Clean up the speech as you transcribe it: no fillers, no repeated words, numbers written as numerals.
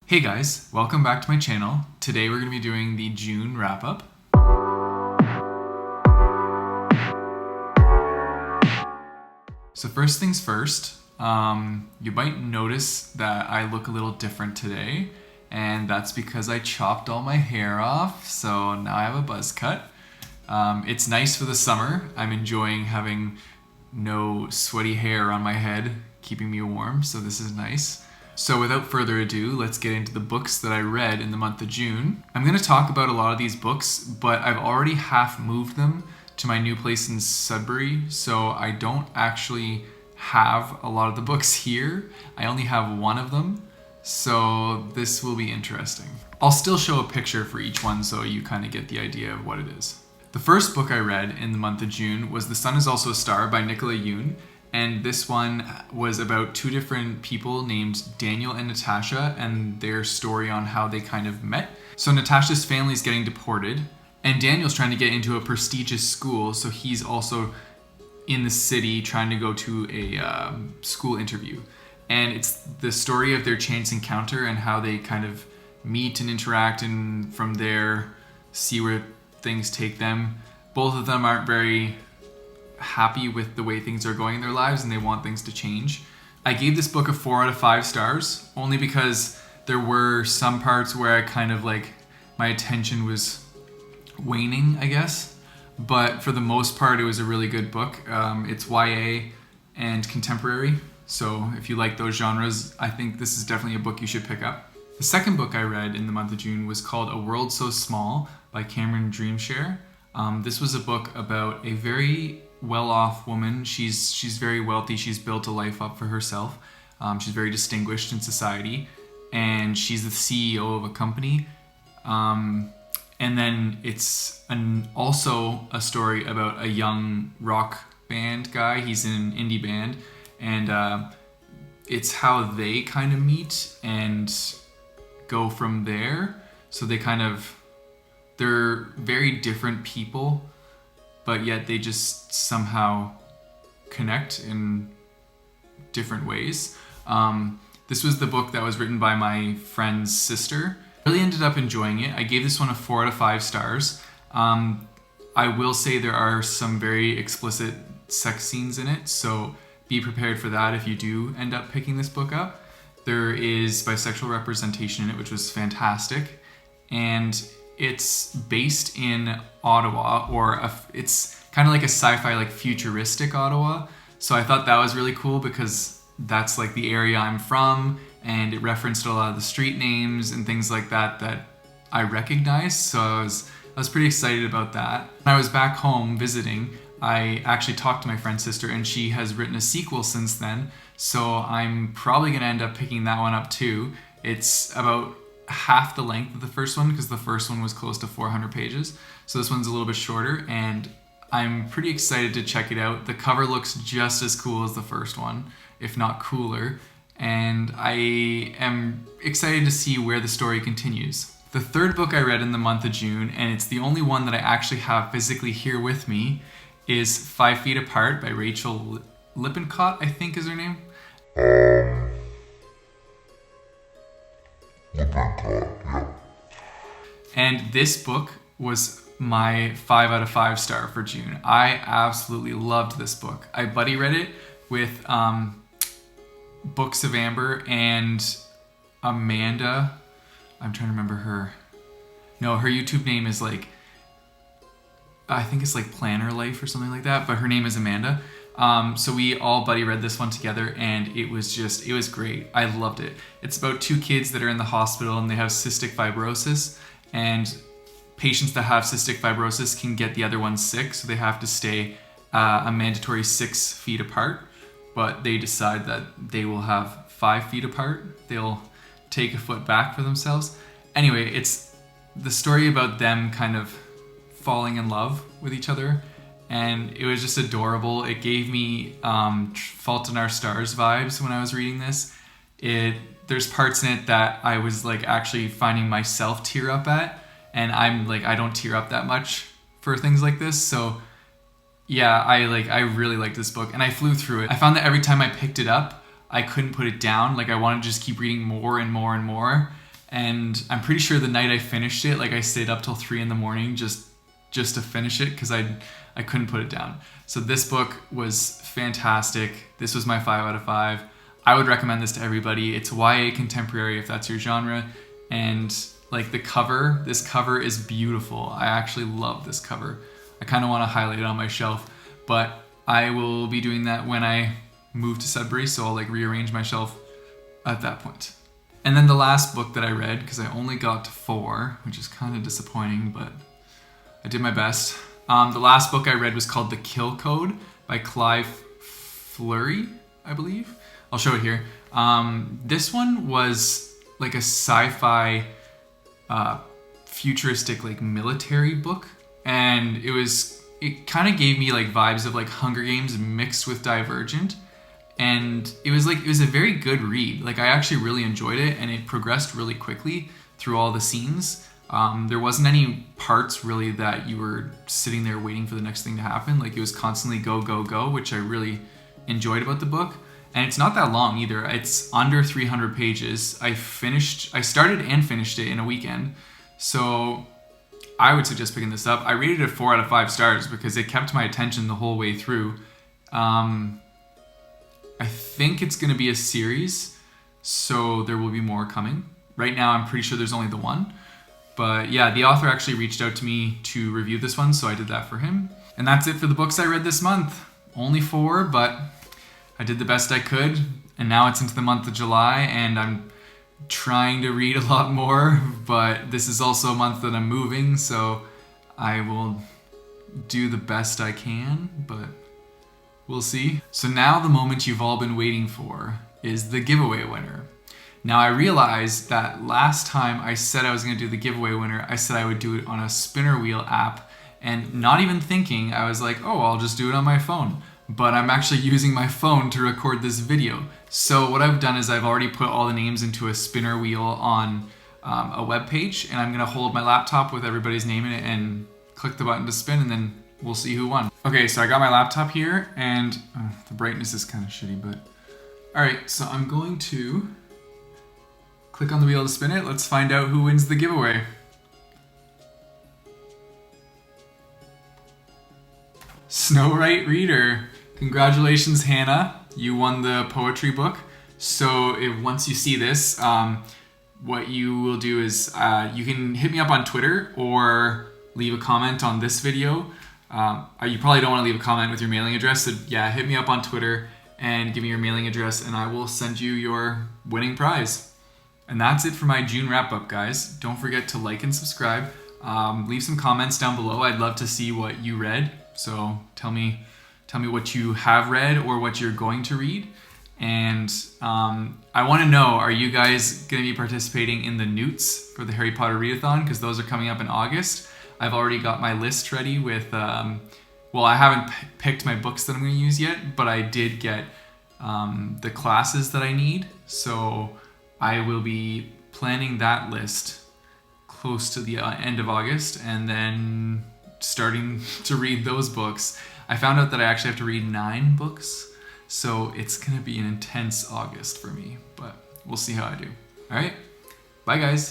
Hey guys, welcome back to my channel. Today we're going to be doing the June wrap-up. So first things first, you might notice that I look a little different today, and that's because I chopped all my hair off, so now I have a buzz cut. It's nice for the summer. I'm enjoying having no sweaty hair on my head, keeping me warm, so this is nice. So without further ado, let's get into the books that I read in the month of June. I'm going to talk about a lot of these books, but I've already half moved them to my new place in Sudbury, so I don't actually have a lot of the books here. I only have one of them, so this will be interesting. I'll still show a picture for each one so you kind of get the idea of what it is. The first book I read in the month of June was The Sun Is Also a Star by Nicola Yoon. And this one was about two different people named Daniel and Natasha and their story on how they kind of met. So Natasha's family is getting deported and Daniel's trying to get into a prestigious school. So he's also in the city trying to go to a school interview. And it's the story of their chance encounter and how they kind of meet and interact and from there see where things take them. Both of them aren't very happy with the way things are going in their lives and they want things to change. I gave this book a 4 out of 5 stars only because there were some parts where I kind of my attention was waning, I guess. But for the most part, it was a really good book. It's YA and contemporary. So if you like those genres, I think this is definitely a book you should pick up. The second book I read in the month of June was called A World So Small by Cameron Dreamshare. This was a book about a very well-off woman. She's very wealthy. She's built a life up for herself. She's very distinguished in society, and she's the CEO of a company. And then it's also a story about a young rock band guy. He's in an indie band, and it's how they kind of meet and go from there. So they're very different people, but yet they just somehow connect in different ways. This was the book that was written by my friend's sister. I really ended up enjoying it. I gave this one a 4 out of 5 stars. I will say there are some very explicit sex scenes in it, so be prepared for that if you do end up picking this book up. There is bisexual representation in it, which was fantastic. And it's based in Ottawa, it's kind of like a sci-fi, futuristic Ottawa. So I thought that was really cool because that's the area I'm from, and it referenced a lot of the street names and things like that that I recognized. So I was pretty excited about that. When I was back home visiting, I actually talked to my friend's sister, and she has written a sequel since then. So I'm probably gonna end up picking that one up too. It's about half the length of the first one because the first one was close to 400 pages. So this one's a little bit shorter, and I'm pretty excited to check it out. The cover looks just as cool as the first one, if not cooler, and I am excited to see where the story continues. The third book I read in the month of June, and it's the only one that I actually have physically here with me, is 5 Feet Apart by Rachel Lippincott, I think is her name. And this book was my 5 out of 5 star for June. I absolutely loved this book. I buddy read it with Books of Amber and Amanda. I'm trying to remember her. No, her YouTube name is I think it's Planner Life or something like that, but her name is Amanda. So we all buddy read this one together, and it was great. I loved it. It's about 2 kids that are in the hospital and they have cystic fibrosis, and patients that have cystic fibrosis can get the other one sick, so they have to stay a mandatory 6 feet apart, but they decide that they will have 5 feet apart. They'll take a foot back for themselves. Anyway, it's the story about them kind of falling in love with each other, and it was just adorable. It gave me Fault in Our Stars vibes when I was reading this. There's parts in it that I was actually finding myself tear up at, and I don't tear up that much for things like this. So yeah, I really liked this book, and I flew through it. I found that every time I picked it up, I couldn't put it down. I wanted to just keep reading more and more and more. And I'm pretty sure the night I finished it, like I stayed up till 3 in the morning just to finish it because I couldn't put it down. So this book was fantastic. This was my 5 out of 5. I would recommend this to everybody. It's YA contemporary if that's your genre. And like this cover is beautiful. I actually love this cover. I kind of want to highlight it on my shelf, but I will be doing that when I move to Sudbury, so I'll like rearrange my shelf at that point. And then the last book that I read, because I only got to 4, which is kind of disappointing, but I did my best. The last book I read was called The Kill Code by Clive Fleury, I believe. I'll show it here. This one was like a sci-fi futuristic like military book, and it kind of gave me like vibes of like Hunger Games mixed with Divergent. And it was a very good read. Like I actually really enjoyed it, and it progressed really quickly through all the scenes. There wasn't any parts really that you were sitting there waiting for the next thing to happen. Like it was constantly go, go, go, which I really enjoyed about the book. And it's not that long either. It's under 300 pages. I started and finished it in a weekend. So I would suggest picking this up. I rated it 4 out of 5 stars because it kept my attention the whole way through. I think it's going to be a series, so there will be more coming. Right now, I'm pretty sure there's only the one. But yeah, the author actually reached out to me to review this one, so I did that for him. And that's it for the books I read this month. Only 4, but I did the best I could. And now it's into the month of July, and I'm trying to read a lot more. But this is also a month that I'm moving, so I will do the best I can, but we'll see. So now the moment you've all been waiting for is the giveaway winner. Now I realized that last time I said I was going to do the giveaway winner, I said I would do it on a spinner wheel app, and not even thinking, I was like, oh, I'll just do it on my phone. But I'm actually using my phone to record this video. So what I've done is I've already put all the names into a spinner wheel on a web page, and I'm going to hold my laptop with everybody's name in it and click the button to spin, and then we'll see who won. Okay, so I got my laptop here, and the brightness is kind of shitty, but... Alright, so I'm going to click on the wheel to spin it. Let's find out who wins the giveaway. Snow White Reader. Congratulations, Hannah. You won the poetry book. So once you see this, what you will do is you can hit me up on Twitter or leave a comment on this video. You probably don't want to leave a comment with your mailing address, so yeah, hit me up on Twitter and give me your mailing address, and I will send you your winning prize. And that's it for my June wrap-up, guys. Don't forget to like and subscribe. Leave some comments down below. I'd love to see what you read. So tell me what you have read or what you're going to read. And I want to know, are you guys going to be participating in the Newts for the Harry Potter Readathon? Because those are coming up in August. I've already got my list ready with, well, I haven't picked my books that I'm going to use yet, but I did get the classes that I need. So I will be planning that list close to the end of August and then starting to read those books. I found out that I actually have to read 9 books, so it's going to be an intense August for me, but we'll see how I do. All right, bye guys.